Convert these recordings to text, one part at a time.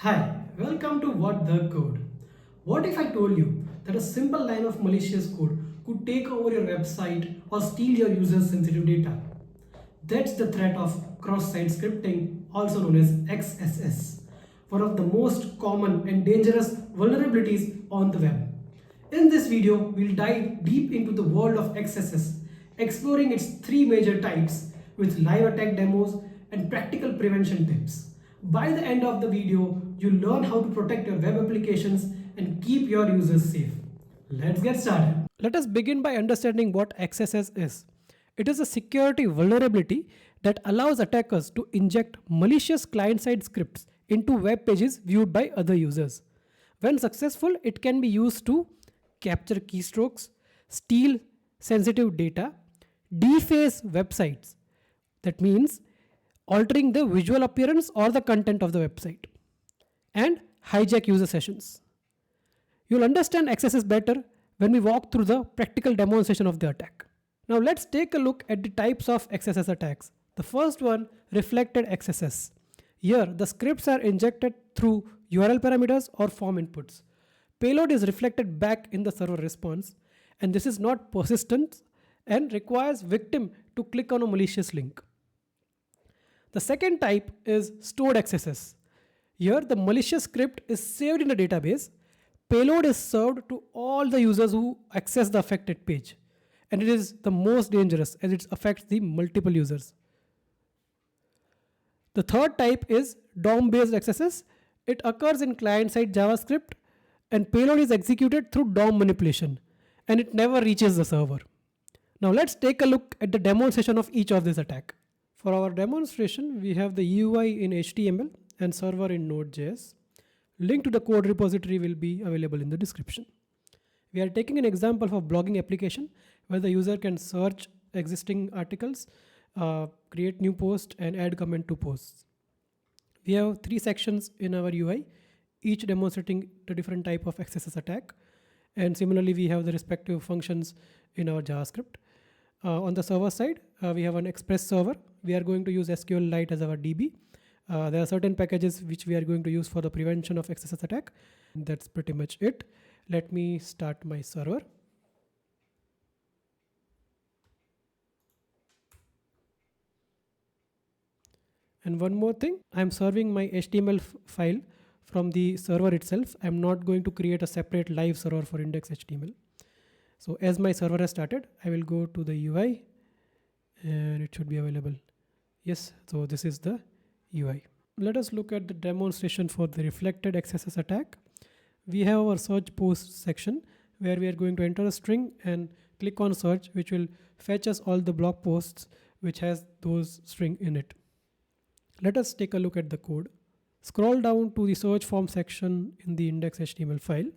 Hi, welcome to What the Code. What if I told you that a simple line of malicious code could take over your website or steal your users' sensitive data? That's the threat of cross-site scripting, also known as XSS, one of the most common and dangerous vulnerabilities on the web. In this video, we'll dive deep into the world of XSS, exploring its three major types with live attack demos and practical prevention tips. By the end of the video, you'll learn how to protect your web applications and keep your users safe. Let's get started. Let us begin by understanding what XSS is. It is a security vulnerability that allows attackers to inject malicious client-side scripts into web pages viewed by other users. When successful, it can be used to capture keystrokes, steal sensitive data, deface websites. That means altering the visual appearance or the content of the website, and hijack user sessions. You'll understand XSS better when we walk through the practical demonstration of the attack. Now let's take a look at the types of XSS attacks. The first one, reflected XSS. Here, the scripts are injected through URL parameters or form inputs. Payload is reflected back in the server response, and this is not persistent and requires victim to click on a malicious link. The second type is stored XSS. Here, the malicious script is saved in a database. Payload is served to all the users who access the affected page, and it is the most dangerous as it affects the multiple users. The third type is DOM-based XSS. It occurs in client-side JavaScript, and payload is executed through DOM manipulation, and it never reaches the server. Now let's take a look at the demonstration of each of these attacks. For our demonstration, we have the UI in HTML and server in Node.js. Link to the code repository will be available in the description. We are taking an example of a blogging application where the user can search existing articles, create new posts, and add comment to posts. We have three sections in our UI, each demonstrating the different type of XSS attack. And similarly, we have the respective functions in our JavaScript. On the server side, we have an Express server. We are going to use SQLite as our DB. There are certain packages which we are going to use for the prevention of XSS attack. That's pretty much it. Let me start my server. And one more thing, I'm serving my HTML file from the server itself. I'm not going to create a separate live server for index.html. So as my server has started, I will go to the UI and it should be available. Yes, so this is the UI. Let us look at the demonstration for the reflected XSS attack. We have our search post section where we are going to enter a string and click on search, which will fetch us all the blog posts which has those string in it. Let us take a look at the code. Scroll down to the search form section in the index.html file.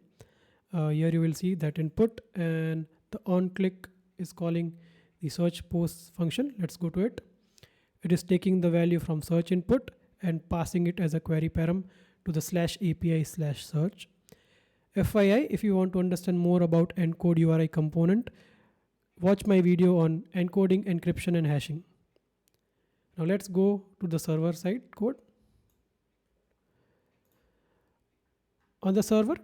Here you will see that input, and the on click is calling the search post function. Let's go to it. It is taking the value from search input and passing it as a query param to the /API/search. FYI, if you want to understand more about encode URI component, watch my video on encoding, encryption, and hashing. Now let's go to the server side code. On the server,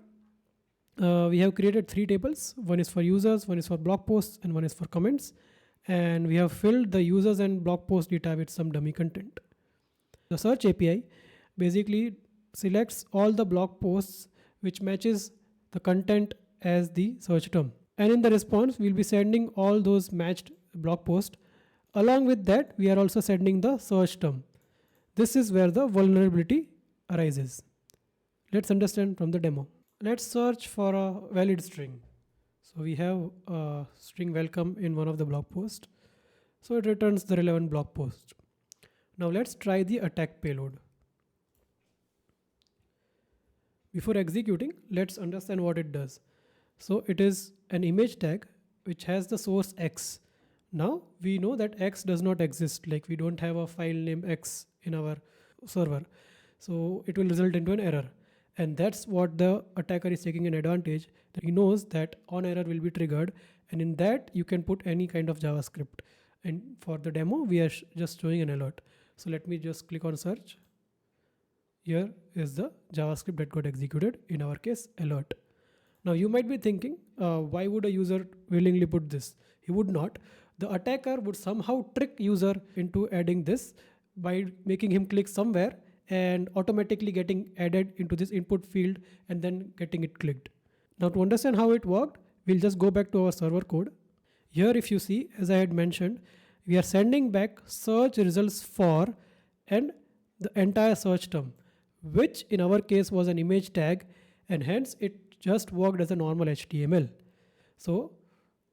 we have created three tables. One is for users, one is for blog posts, and one is for comments. And we have filled the users and blog post data with some dummy content. The search API basically selects all the blog posts which matches the content as the search term. And in the response, we'll be sending all those matched blog posts. Along with that, we are also sending the search term. This is where the vulnerability arises. Let's understand from the demo. Let's search for a valid string. So we have a string welcome in one of the blog posts. So it returns the relevant blog post. Now let's try the attack payload. Before executing, let's understand what it does. So it is an image tag which has the source X. Now we know that X does not exist, like we don't have a file name X in our server. So it will result into an error. And that's what the attacker is taking an advantage, that he knows that on error will be triggered, and in that you can put any kind of JavaScript. And for the demo, we are just showing an alert. So let me just click on search. Here is the JavaScript that got executed, in our case alert. Now you might be thinking, why would a user willingly put this? He would not. The attacker would somehow trick user into adding this by making him click somewhere and automatically getting added into this input field and then getting it clicked. Now to understand how it worked, we'll just go back to our server code. Here if you see, as I had mentioned, we are sending back search results for and the entire search term, which in our case was an image tag, and hence it just worked as a normal HTML. So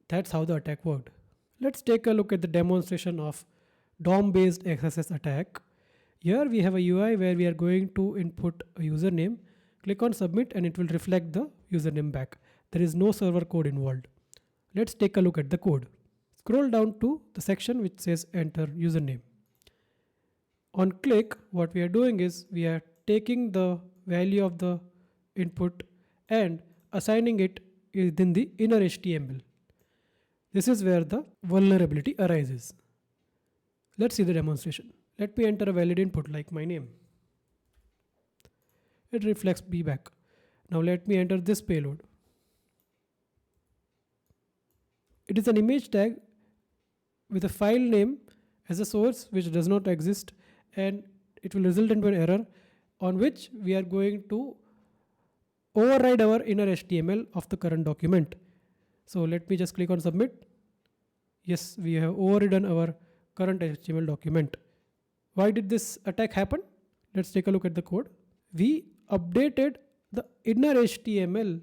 that's how the attack worked. Let's take a look at the demonstration of DOM-based XSS attack. Here we have a UI where we are going to input a username, click on submit, and it will reflect the username back. There is no server code involved. Let's take a look at the code. Scroll down to the section which says enter username. On click, what we are doing is we are taking the value of the input and assigning it within the inner HTML. This is where the vulnerability arises. Let's see the demonstration. Let me enter a valid input like my name. It reflects B back. Now let me enter this payload. It is an image tag with a file name as a source which does not exist, and it will result into an error on which we are going to override our inner HTML of the current document. So let me just click on submit. Yes, we have overridden our current HTML document. Why did this attack happen? Let's take a look at the code. We updated the inner HTML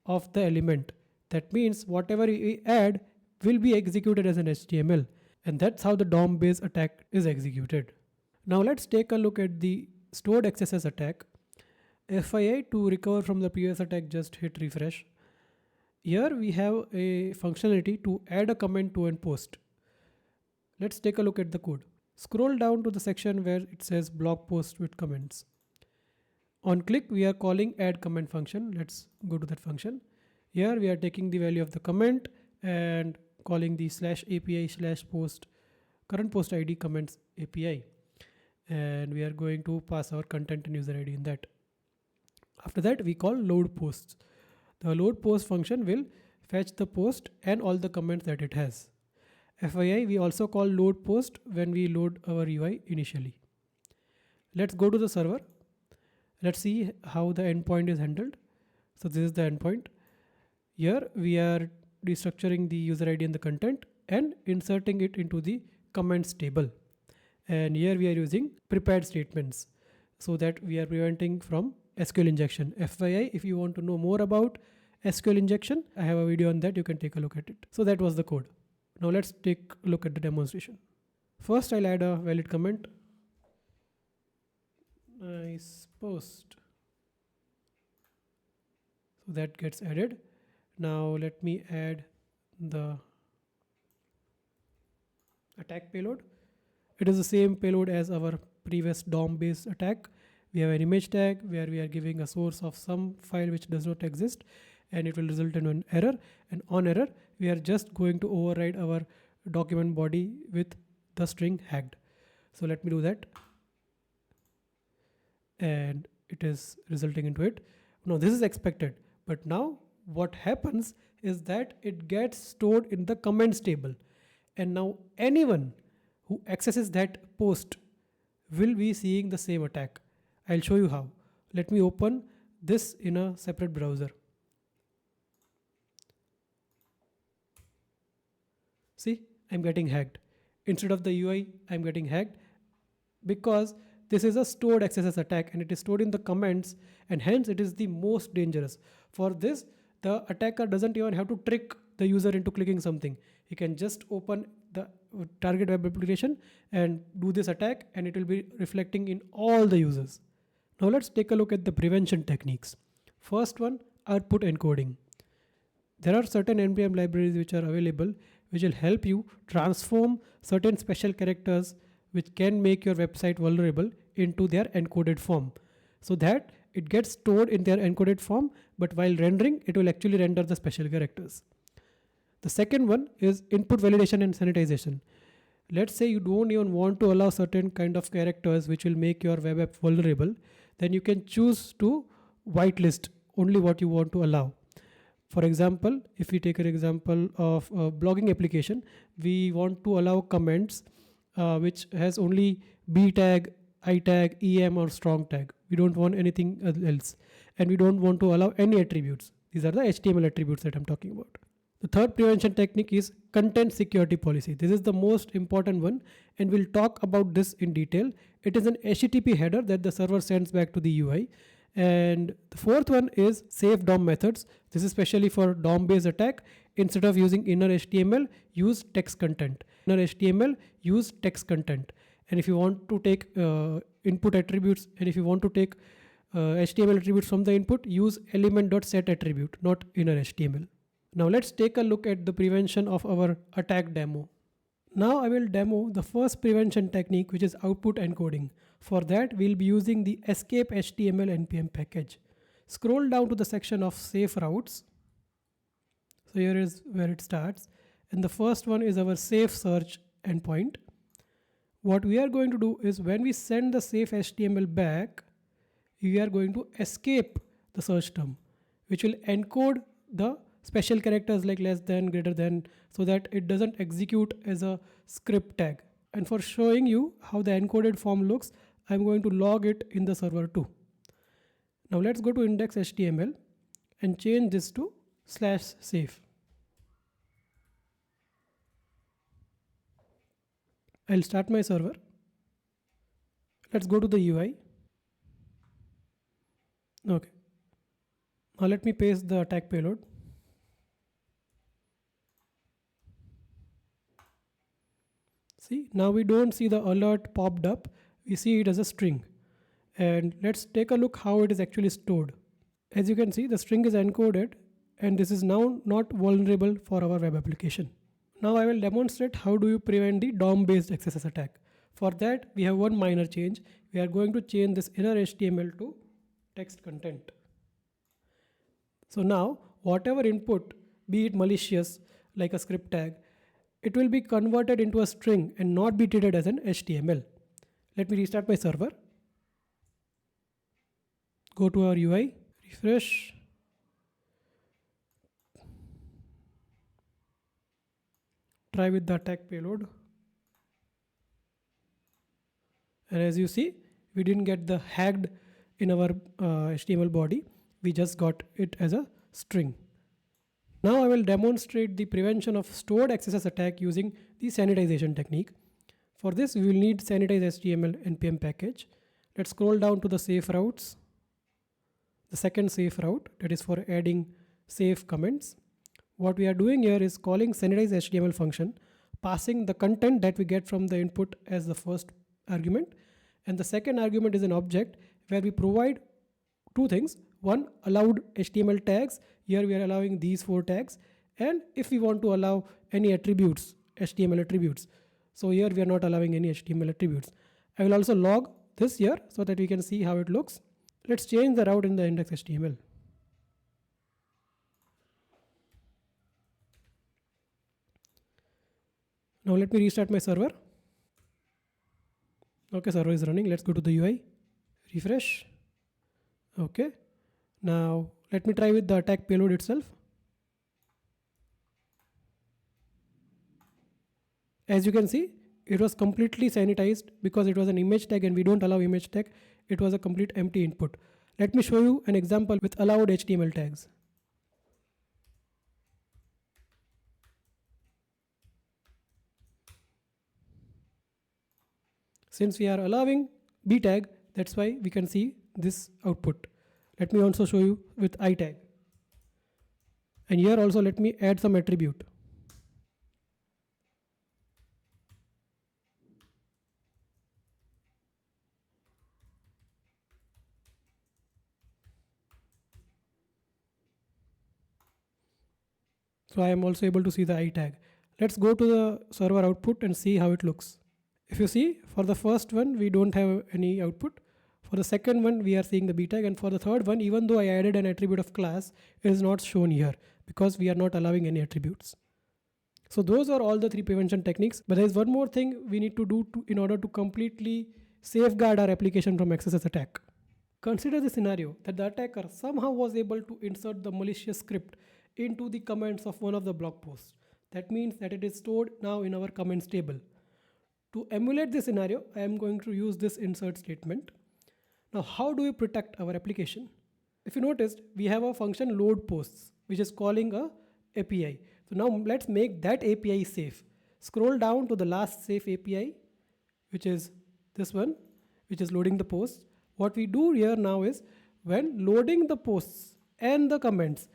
of the element. That means whatever we add will be executed as an HTML, and that's how the DOM-based attack is executed. Now let's take a look at the stored XSS attack. FYI, to recover from the previous attack, just hit refresh. Here we have a functionality to add a comment to a post. Let's take a look at the code. Scroll down to the section where it says blog post with comments. On click, we are calling add comment function. Let's go to that function. Here we are taking the value of the comment and calling the /API/post current post ID comments API. And we are going to pass our content and user ID in that. After that, we call load posts. The load post function will fetch the post and all the comments that it has. FYI, we also call load post when we load our UI initially. Let's go to the server. Let's see how the endpoint is handled. So this is the endpoint. Here we are restructuring the user ID and the content and inserting it into the comments table. And here we are using prepared statements so that we are preventing from SQL injection. FYI, if you want to know more about SQL injection, I have a video on that. You can take a look at it. So that was the code. Now let's take a look at the demonstration. First, I'll add a valid comment. Nice post. So that gets added. Now let me add the attack payload. It is the same payload as our previous DOM-based attack. We have an image tag where we are giving a source of some file which does not exist, and it will result in an error. And on error, we are just going to override our document body with the string hacked. So let me do that. And it is resulting into it. Now this is expected, but now what happens is that it gets stored in the comments table. And now anyone who accesses that post will be seeing the same attack. I'll show you how. Let me open this in a separate browser. See, I'm getting hacked. Instead of the UI, I'm getting hacked because this is a stored XSS attack and it is stored in the comments, and hence it is the most dangerous. For this, the attacker doesn't even have to trick the user into clicking something. He can just open the target web application and do this attack, and it will be reflecting in all the users. Now let's take a look at the prevention techniques. First one, output encoding. There are certain NPM libraries which are available which will help you transform certain special characters which can make your website vulnerable into their encoded form, so that it gets stored in their encoded form, but while rendering, it will actually render the special characters. The second one is input validation and sanitization. Let's say you don't even want to allow certain kind of characters which will make your web app vulnerable. then you can choose to whitelist only what you want to allow. For example, if we take an example of a blogging application, we want to allow comments which has only B tag, I tag, EM or strong tag. We don't want anything else. And we don't want to allow any attributes. These are the HTML attributes that I'm talking about. The third prevention technique is content security policy. This is the most important one, and we'll talk about this in detail. It is an HTTP header that the server sends back to the UI. And the fourth one is safe DOM methods. This is especially for DOM-based attack. Instead of using inner HTML, use text content. Inner HTML, use text content. And if you want to take input attributes, and if you want to take HTML attributes from the input, use element.set attribute, not inner HTML. Now let's take a look at the prevention of our attack demo. Now I will demo the first prevention technique, which is output encoding. For that, we'll be using the escape HTML npm package. Scroll down to the section of safe routes. So here is where it starts. And the first one is our safe search endpoint. What we are going to do is when we send the safe HTML back, we are going to escape the search term, which will encode the special characters like less than, greater than, so that it doesn't execute as a script tag. And for showing you how the encoded form looks, I'm going to log it in the server too. Now let's go to index.html and change this to /safe. I'll start my server. Let's go to the UI. Okay. Now let me paste the attack payload. See, now we don't see the alert popped up. We see it as a string. And let's take a look how it is actually stored. As you can see, the string is encoded, and this is now not vulnerable for our web application. Now I will demonstrate how do you prevent the DOM-based XSS attack. For that, we have one minor change. We are going to change this inner HTML to text content. So now, whatever input, be it malicious, like a script tag, it will be converted into a string and not be treated as an HTML. Let me restart my server. Go to our UI, refresh. Try with the attack payload. And as you see, we didn't get the hacked in our HTML body. We just got it as a string. Now I will demonstrate the prevention of stored XSS attack using the sanitization technique. For this, we will need sanitize HTML npm package. Let's scroll down to the safe routes. The second safe route, that is for adding safe comments. What we are doing here is calling sanitize HTML function, passing the content that we get from the input as the first argument. And the second argument is an object where we provide two things. One, allowed HTML tags. Here we are allowing these 4 tags. And if we want to allow any attributes, HTML attributes. So here we are not allowing any HTML attributes. I will also log this here so that we can see how it looks. Let's change the route in the index.html. Now let me restart my server. Okay, server is running. Let's go to the UI. Refresh. Okay. Now let me try with the attack payload itself. As you can see, it was completely sanitized because it was an image tag and we don't allow image tag. It was a complete empty input. Let me show you an example with allowed HTML tags. Since we are allowing B tag, that's why we can see this output. Let me also show you with I tag. And here also let me add some attribute. So I am also able to see the I tag. Let's go to the server output and see how it looks. If you see, for the first one, we don't have any output. For the second one, we are seeing the B tag. And for the third one, even though I added an attribute of class, it is not shown here because we are not allowing any attributes. So those are all the 3 prevention techniques. But there is one more thing we need to do in order to completely safeguard our application from XSS attack. Consider the scenario that the attacker somehow was able to insert the malicious script into the comments of one of the blog posts. That means that it is stored now in our comments table. To emulate this scenario, I am going to use this insert statement. Now, how do we protect our application? If you noticed, we have a function load posts, which is calling a API. So now let's make that API safe. Scroll down to the last safe API, which is this one, which is loading the posts. What we do here now is when loading the posts and the comments,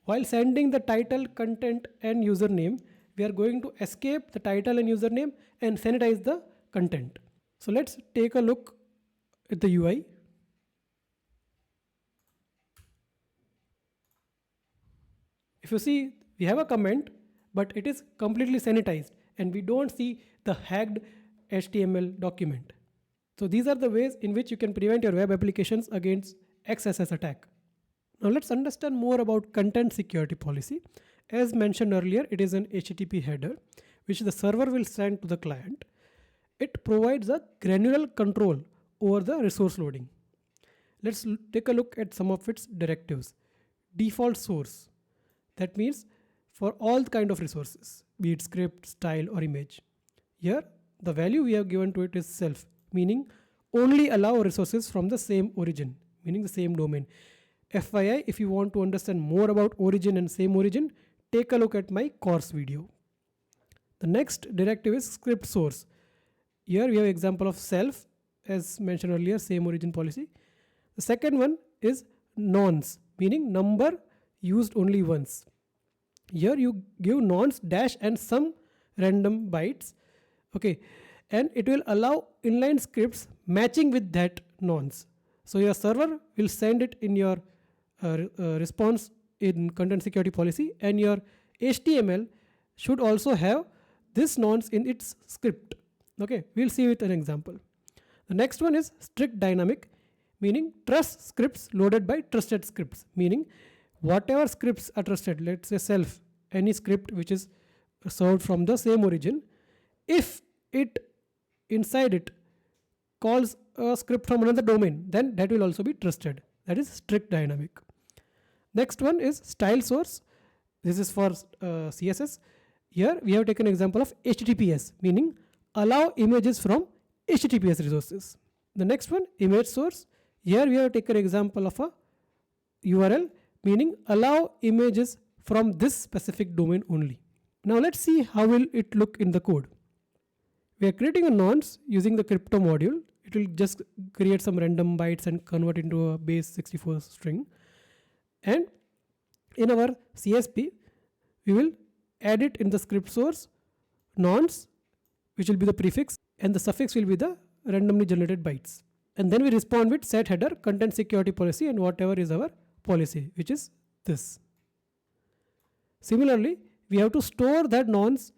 while sending the title, content and username, we are going to escape the title and username and sanitize the content. So let's take a look at the UI. If you see, we have a comment, but it is completely sanitized and we don't see the hacked HTML document. So these are the ways in which you can prevent your web applications against XSS attack. Now let's understand more about content security policy. As mentioned earlier, it is an HTTP header which the server will send to the client. It provides a granular control over the resource loading. Let's take a look at some of its directives. Default source. That means for all kind of resources, be it script, style or image. Here, the value we have given to it is self, meaning only allow resources from the same origin, meaning the same domain. FYI, if you want to understand more about origin and same origin, take a look at my course video. The next directive is script source. Here we have example of self, as mentioned earlier, same origin policy. The second one is nonce, meaning number used only once. Here you give nonce dash and some random bytes. Okay, and it will allow inline scripts matching with that nonce. So your server will send it in your response in content security policy, and your HTML should also have this nonce in its script. Okay, we'll see with an example. The next one is strict dynamic, meaning trust scripts loaded by trusted scripts, meaning whatever scripts are trusted, let's say self, any script which is served from the same origin, if it inside it calls a script from another domain, then that will also be trusted. That is strict dynamic. Next one is style source. This is for CSS. Here we have taken example of HTTPS, meaning allow images from HTTPS resources. The next one, image source. Here we have taken example of a URL, meaning allow images from this specific domain only. Now let's see how will it look in the code. We are creating a nonce using the crypto module. It will just create some random bytes and convert into a base 64 string. And in our CSP, we will add it in the script source nonce, which will be the prefix, and the suffix will be the randomly generated bytes. And then we respond with set header, content security policy, and whatever is our policy, which is this. Similarly, we have to store that nonce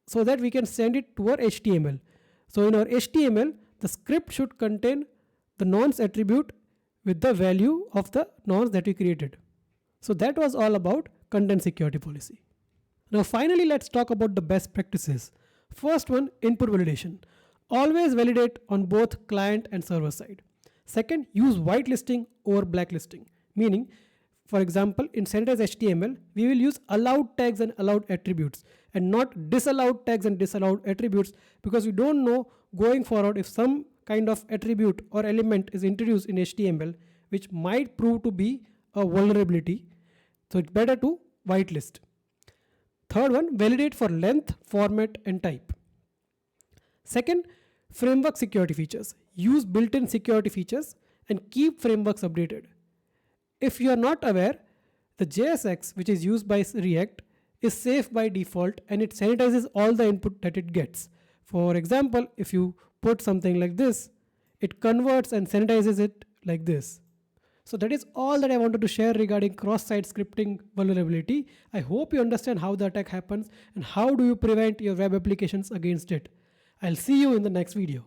so that we can send it to our HTML. So in our HTML, the script should contain the nonce attribute with the value of the nonce that we created. So that was all about content security policy. Now finally, let's talk about the best practices. First one, input validation. Always validate on both client and server side. Second, use whitelisting over blacklisting, meaning for example, in sanitized HTML, we will use allowed tags and allowed attributes and not disallowed tags and disallowed attributes, because we don't know going forward if some kind of attribute or element is introduced in HTML which might prove to be a vulnerability. So it's better to whitelist. Third one, validate for length, format and type. Second, framework security features. Use built-in security features and keep frameworks updated. If you are not aware, the JSX, which is used by React, is safe by default and it sanitizes all the input that it gets. For example, if you put something like this, it converts and sanitizes it like this. So that is all that I wanted to share regarding cross-site scripting vulnerability. I hope you understand how the attack happens and how do you prevent your web applications against it. I'll see you in the next video.